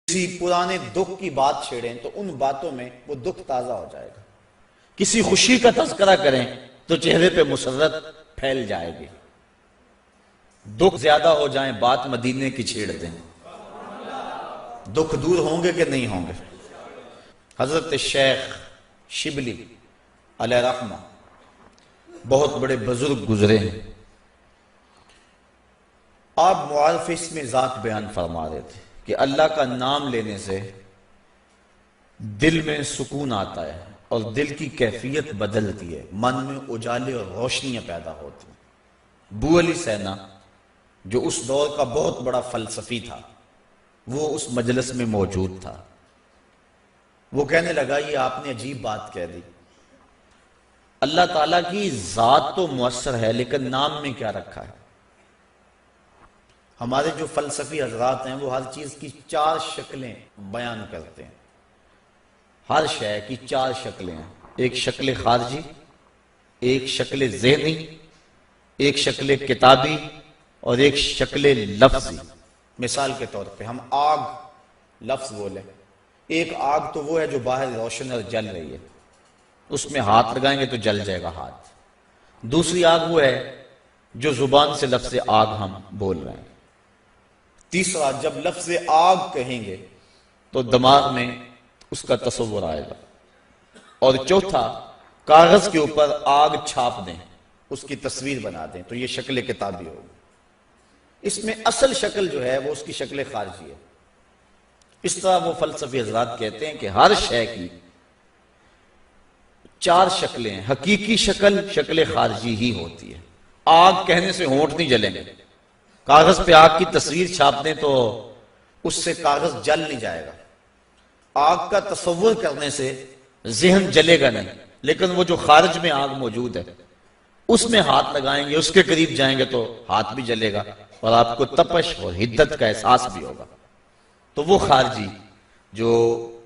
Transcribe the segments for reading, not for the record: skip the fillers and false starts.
کسی پرانے دکھ کی بات چھیڑیں تو ان باتوں میں وہ دکھ تازہ ہو جائے گا. کسی خوشی کا تذکرہ کریں تو چہرے پہ مسرت پھیل جائے گی. دکھ زیادہ ہو جائیں بات مدینے کی چھیڑ دیں. دکھ دور ہوں گے کہ نہیں ہوں گے؟ حضرت شیخ شبلی علیہ رحمہ بہت بڑے بزرگ گزرے ہیں. آپ معارف اس میں ذات بیان فرما رہے تھے کہ اللہ کا نام لینے سے دل میں سکون آتا ہے اور دل کی کیفیت بدلتی ہے، من میں اجالے اور روشنیاں پیدا ہوتی ہیں. ابو علی سینا جو اس دور کا بہت بڑا فلسفی تھا وہ اس مجلس میں موجود تھا. وہ کہنے لگا یہ آپ نے عجیب بات کہہ دی، اللہ تعالیٰ کی ذات تو مؤثر ہے لیکن نام میں کیا رکھا ہے؟ ہمارے جو فلسفی حضرات ہیں وہ ہر چیز کی 4 شکلیں بیان کرتے ہیں. ہر شے کی 4 شکلیں ہیں، ایک شکل خارجی، ایک شکل ذہنی، ایک شکل کتابی اور ایک شکل لفظی. مثال کے طور پہ ہم آگ لفظ بولیں، ایک آگ تو وہ ہے جو باہر روشن اور جل رہی ہے، اس میں ہاتھ لگائیں گے تو جل جائے گا ہاتھ. دوسری آگ وہ ہے جو زبان سے لفظ آگ ہم بول رہے ہیں. تیسرا جب لفظ آگ کہیں گے تو دماغ میں اس کا تصور آئے گا. اور چوتھا کاغذ کے اوپر آگ چھاپ دیں، اس کی تصویر بنا دیں تو یہ شکل کتابی ہوگی. اس میں اصل شکل جو ہے وہ اس کی شکل خارجی ہے. اس طرح وہ فلسفی حضرات کہتے ہیں کہ ہر شے کی 4 شکلیں ہیں. حقیقی شکل شکل خارجی ہی ہوتی ہے. آگ کہنے سے ہونٹ نہیں جلیں گے، کاغذ پہ آگ کی تصویر چھاپ دیں تو اس سے کاغذ جل نہیں جائے گا. آگ کا تصور کرنے سے ذہن جلے گا نہیں، لیکن وہ جو خارج میں آگ موجود ہے اس میں ہاتھ لگائیں گے، اس کے قریب جائیں گے تو ہاتھ بھی جلے گا اور آپ کو تپش اور حدت کا احساس بھی ہوگا. تو وہ خارجی جو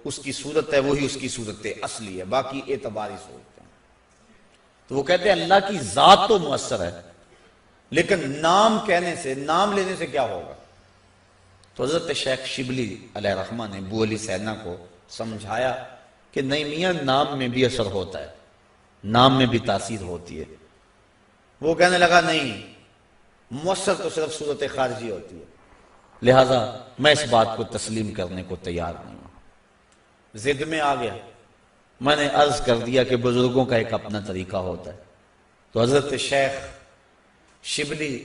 اس کی صورت ہے وہی اس کی صورت اصلی ہے، باقی اعتباری صورت ہے. تو وہ کہتے ہیں اللہ کی ذات تو مؤثر ہے لیکن نام کہنے سے، نام لینے سے کیا ہوگا؟ تو حضرت شیخ شبلی علیہ رحمہ نے ابو علی سینا کو سمجھایا کہ نہیں میاں، نام میں بھی اثر ہوتا ہے، نام میں بھی تاثیر ہوتی ہے. وہ کہنے لگا نہیں، مؤثر تو صرف صورت خارجی ہوتی ہے، لہذا میں اس بات کو تسلیم کرنے کو تیار نہیں ہوں. ضد میں آ گیا. میں نے عرض کر دیا کہ بزرگوں کا ایک اپنا طریقہ ہوتا ہے. تو حضرت شیخ شبلی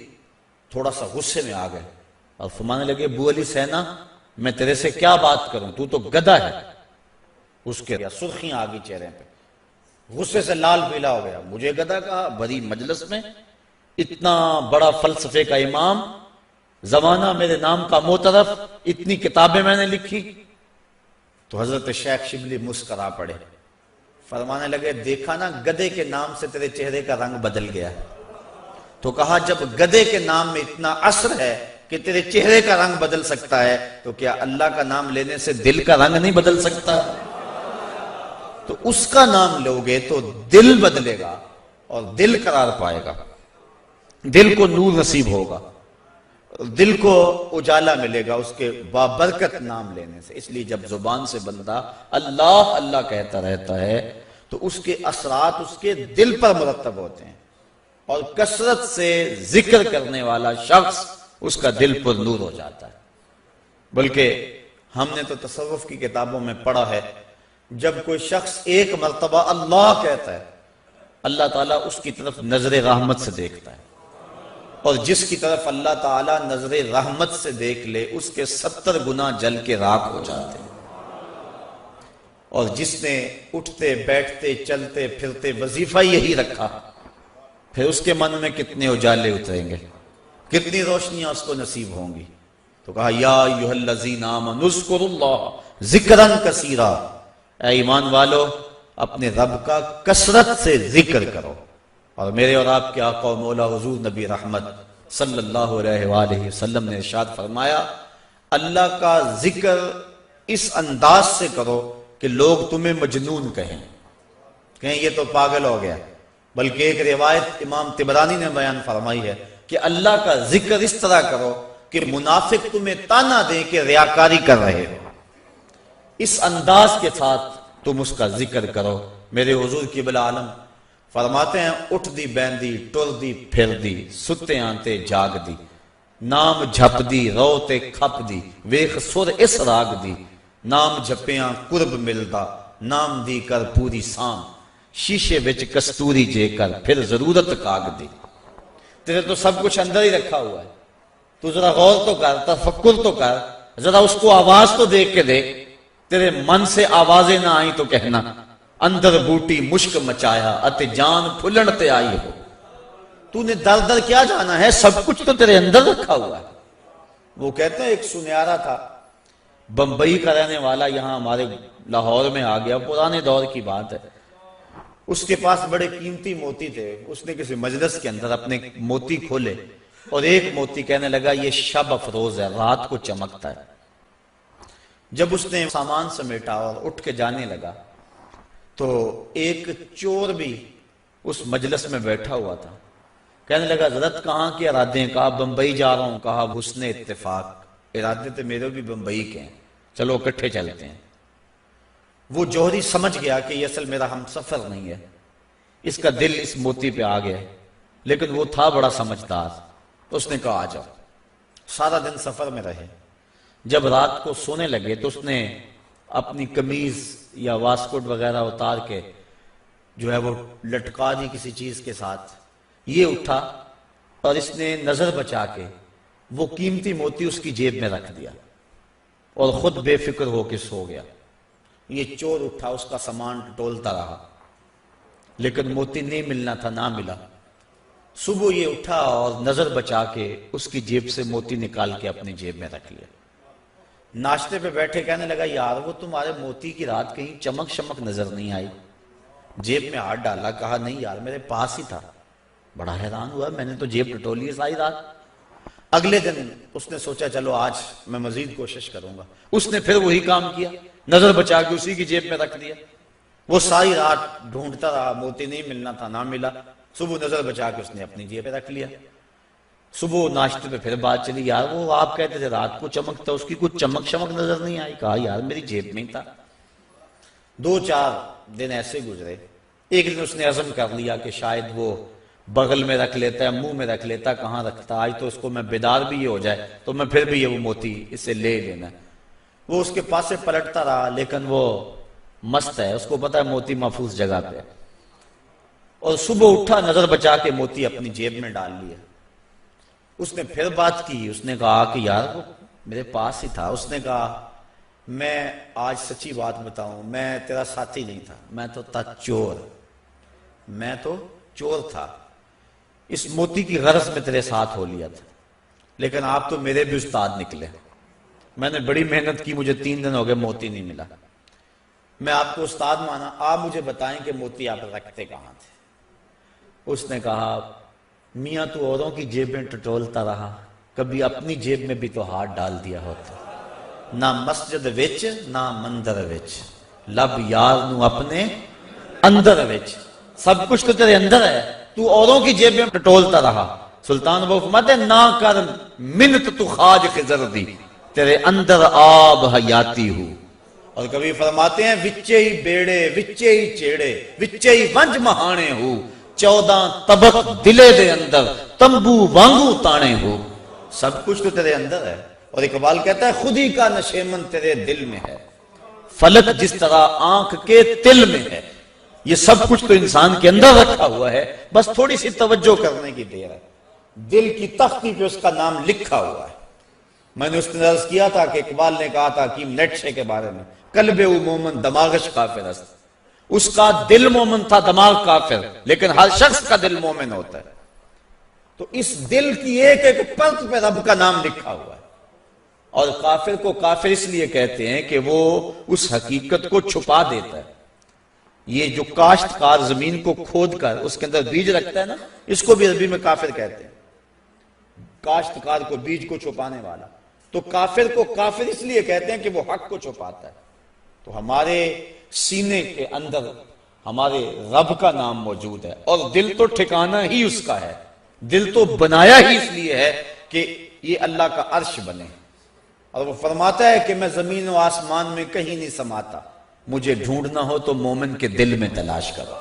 تھوڑا سا غصے میں آ گئے اور فرمانے لگے ابو علی سینا میں تیرے سے کیا بات کروں، تو تو گدھا ہے. اس کے سرخیاں آ گئی چہرے پہ، غصے سے لال پیلا ہو گیا. مجھے گدھا کہا بڑی مجلس میں، اتنا بڑا فلسفے کا امام، زمانہ میرے نام کا معترف، اتنی کتابیں میں نے لکھی. تو حضرت شیخ شبلی مسکرا پڑے، فرمانے لگے دیکھا نا گدھے کے نام سے تیرے چہرے کا رنگ بدل گیا. تو کہا جب گدھے کے نام میں اتنا اثر ہے کہ تیرے چہرے کا رنگ بدل سکتا ہے تو کیا اللہ کا نام لینے سے دل کا رنگ نہیں بدل سکتا؟ تو اس کا نام لوگے تو دل بدلے گا اور دل قرار پائے گا، دل کو نور نصیب ہوگا، دل کو اجالا ملے گا اس کے بابرکت نام لینے سے. اس لیے جب زبان سے بندہ اللہ اللہ کہتا رہتا ہے تو اس کے اثرات اس کے دل پر مرتب ہوتے ہیں، اور کثرت سے ذکر کرنے والا شخص اس کا دل پر نور ہو جاتا ہے. بلکہ ہم نے تو تصوف کی کتابوں میں پڑھا ہے جب کوئی شخص ایک مرتبہ اللہ کہتا ہے اللہ تعالیٰ اس کی طرف نظر رحمت سے دیکھتا ہے، اور جس کی طرف اللہ تعالیٰ نظر رحمت سے دیکھ لے اس کے 70 گنا جل کے راکھ ہو جاتے ہیں. اور جس نے اٹھتے بیٹھتے چلتے پھرتے وظیفہ یہی رکھا پھر اس کے من میں کتنے اجالے اتریں گے، کتنی روشنیاں اس کو نصیب ہوں گی. تو کہا یا ایھا الذین آمنوا اذکروا اللہ ذکرا کثیرا، اے ایمان والو اپنے رب کا کثرت سے ذکر کرو. اور میرے اور آپ کے آقا و مولا حضور نبی رحمت صلی اللہ علیہ وآلہ وسلم نے ارشاد فرمایا اللہ کا ذکر اس انداز سے کرو کہ لوگ تمہیں مجنون کہیں یہ تو پاگل ہو گیا. بلکہ ایک روایت امام طبرانی نے بیان فرمائی ہے کہ اللہ کا ذکر اس طرح کرو کہ منافق تمہیں تانا دیں کہ ریاکاری کر رہے ہو. اس انداز کے ساتھ تم اس کا ذکر کرو۔ میرے حضور قبلہ عالم فرماتے ہیں اٹھ دی بیندی ٹر دی پھر دی ستے آنتے جاگ دی نام جھپ دی روتے کھپ دی ویخ سر اس راگ دی نام جھپیاں قرب ملدا نام دی کر پوری سام شیشے وچ کستوری جے کر پھر ضرورت کاغ دی۔ تیرے تو سب کچھ اندر ہی رکھا ہوا ہے، تو ذرا غور تو کر، تفکر تو کر، ذرا اس کو آواز تو دیکھ کے دیکھ۔ تیرے من سے آوازیں نہ آئیں تو کہنا اندر بوٹی مشک مچایا اتے جان پھلن تے آئی ہو۔ تو نے در در کیا جانا ہے، سب کچھ تو تیرے اندر رکھا ہوا ہے۔ وہ کہتے ہیں ایک سنیارا تھا بمبئی کا رہنے والا، یہاں ہمارے لاہور میں آ گیا، پرانے دور کی بات ہے۔ اس کے پاس بڑے قیمتی موتی تھے، اس نے کسی مجلس کے اندر اپنے موتی کھولے اور ایک موتی کہنے لگا یہ شب افروز ہے، رات کو چمکتا ہے۔ جب اس نے سامان سمیٹا اور اٹھ کے جانے لگا تو ایک چور بھی اس مجلس میں بیٹھا ہوا تھا، کہنے لگا حضرت کہاں کے ارادے ہیں؟ کہا بمبئی جا رہا ہوں۔ کہا حسن اتفاق، ارادے تو میرے بھی بمبئی کے ہیں، چلو اکٹھے چلتے ہیں۔ وہ جوہری سمجھ گیا کہ یہ اصل میرا ہم سفر نہیں ہے، اس کا دل اس موتی پہ آ گیا، لیکن وہ تھا بڑا سمجھدار، اس نے کہا آ جاؤ۔ سارا دن سفر میں رہے، جب رات کو سونے لگے تو اس نے اپنی قمیض یا واسکٹ وغیرہ اتار کے جو ہے وہ لٹکا دی کسی چیز کے ساتھ۔ یہ اٹھا اور اس نے نظر بچا کے وہ قیمتی موتی اس کی جیب میں رکھ دیا اور خود بے فکر ہو کے سو گیا۔ یہ چور اٹھا، اس کا سامان ٹولتا رہا، لیکن موتی نہیں ملنا تھا، نہ ملا۔ صبح یہ اٹھا اور نظر بچا کے اس کی جیب سے موتی نکال کے اپنی جیب میں رکھ لیا۔ ناشتے پہ بیٹھے کہنے لگا یار وہ تمہارے موتی کی رات کہیں چمک شمک نظر نہیں آئی؟ جیب میں ہاتھ ڈالا، کہا نہیں یار میرے پاس ہی تھا۔ بڑا حیران ہوا، میں نے تو جیب ٹٹولی ہے ساری رات۔ اگلے دن اس نے سوچا چلو آج میں مزید کوشش کروں گا۔ اس نے پھر وہی کام کیا، نظر بچا کے اسی کی جیب میں رکھ دیا۔ وہ ساری رات ڈھونڈتا رہا، موتی نہیں ملنا تھا، نہ ملا۔ صبح نظر بچا کے اس نے اپنی جیب میں رکھ لیا۔ صبح ناشتے پہ پھر بات چلی، یار وہ آپ کہتے تھے رات کو چمکتا، اس کی کچھ چمک شمک نظر نہیں آئی؟ کہا یار میری جیب میں ہی تھا۔ 2-4 دن ایسے گزرے۔ ایک دن اس نے عزم کر لیا کہ شاید وہ بغل میں رکھ لیتا ہے، منہ میں رکھ لیتا، کہاں رکھتا، آج تو اس کو میں بیدار بھی یہ ہو جائے تو میں پھر بھی یہ وہ موتی اسے لے لینا۔ وہ اس کے پاس سے پلٹتا رہا، لیکن وہ مست ہے، اس کو پتا ہے موتی محفوظ جگہ پہ۔ اور صبح اٹھا، نظر بچا کے موتی اپنی جیب میں ڈال لیا۔ اس نے پھر بات کی، اس نے کہا کہ یار وہ میرے پاس ہی تھا۔ اس نے کہا میں آج سچی بات بتاؤں، میں تیرا ساتھی نہیں تھا، میں تو تھا چور، میں تو چور تھا، اس موتی کی غرض میں تیرے ساتھ ہو لیا تھا، لیکن آپ تو میرے بھی استاد نکلے۔ میں نے بڑی محنت کی، مجھے 3 دن ہو گئے موتی نہیں ملا، میں آپ کو استاد مانا، آپ مجھے بتائیں کہ موتی آپ رکھتے کہاں تھے؟ اس نے کہا میاں تو اوروں کی جیبیں ٹٹولتا رہا، کبھی اپنی جیب میں بھی تو ہاتھ ڈال دیا ہوتا، نہ مسجد وچ نہ مندر وچ، لب یار نو اپنے اندر وچ، سب کچھ تو تیرے اندر ہے، تو اوروں کی جیب میں ٹٹولتا رہا۔ سلطان وہ فرماتے ہیں نہ کر منت تو خواج خضر دی، تیرے اندر آب حیاتی ہو۔ اور کبھی فرماتے ہیں وچے ہی بیڑے وچے ہی چیڑے وچے ہی ونج مہانے ہو، 14 طبق دلے دے اندر تمبو وانگو تانے ہو، سب کچھ تو تیرے اندر ہے۔ اور اقبال کہتا ہے خود ہی کا نشیمن تیرے دل میں ہے، فلک جس طرح آنکھ کے تل میں ہے۔ یہ سب کچھ تو انسان کے اندر رکھا ہوا ہے، بس تھوڑی سی توجہ کرنے کی دیر ہے۔ دل کی تختی پہ اس کا نام لکھا ہوا ہے۔ میں نے اس نے عرض کیا تھا کہ اقبال نے کہا تھا حکیم نیٹشے کے بارے میں، قلب او مومن دماغش کافر است، اس کا دل مومن تھا، دماغ کافر، لیکن ہر شخص کا دل مومن ہوتا ہے۔ تو اس دل کی ایک ایک پرت پہ رب کا نام لکھا ہوا ہے۔ اور کافر کو کافر اس لیے کہتے ہیں کہ وہ اس حقیقت کو چھپا دیتا ہے۔ یہ جو کاشتکار زمین کو کھود کر اس کے اندر بیج رکھتا ہے نا، اس کو بھی عربی میں کافر کہتے ہیں، کاشتکار کو بیج کو چھپانے والا۔ تو کافر کو کافر اس لیے کہتے ہیں کہ وہ حق کو چھپاتا ہے۔ تو ہمارے سینے کے اندر ہمارے رب کا نام موجود ہے، اور دل تو ٹھکانہ ہی اس کا ہے، دل تو بنایا ہی اس لیے ہے کہ یہ اللہ کا عرش بنے۔ اور وہ فرماتا ہے کہ میں زمین و آسمان میں کہیں نہیں سماتا، مجھے ڈھونڈنا ہو تو مومن کے دل میں تلاش کرو۔